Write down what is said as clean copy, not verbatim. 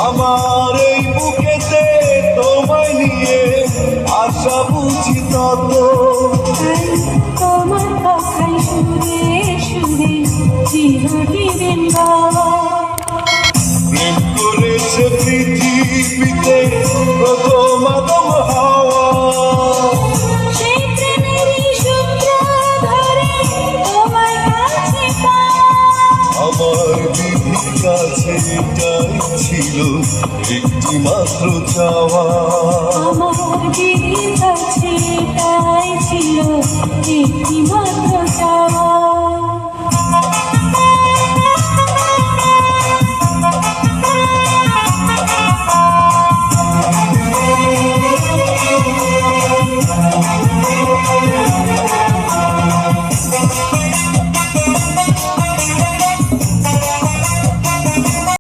আমার এই বুকেতে তোমায় নিয়ে আশা বুঝি তত। তোমার কথাই সুরে সুরে চিরদিন প্রেম করেছে পৃথিবীতে প্রথম আদম হাওয়া। সেই প্রেমেরই সূত্র ধরে তোমার কাছে আমার বিধির কাছে এটাই ছিল একটি মাত্র চাওয়া। আমার বিধির কাছে এটাই ছিল একটি মাত্র চাওয়া।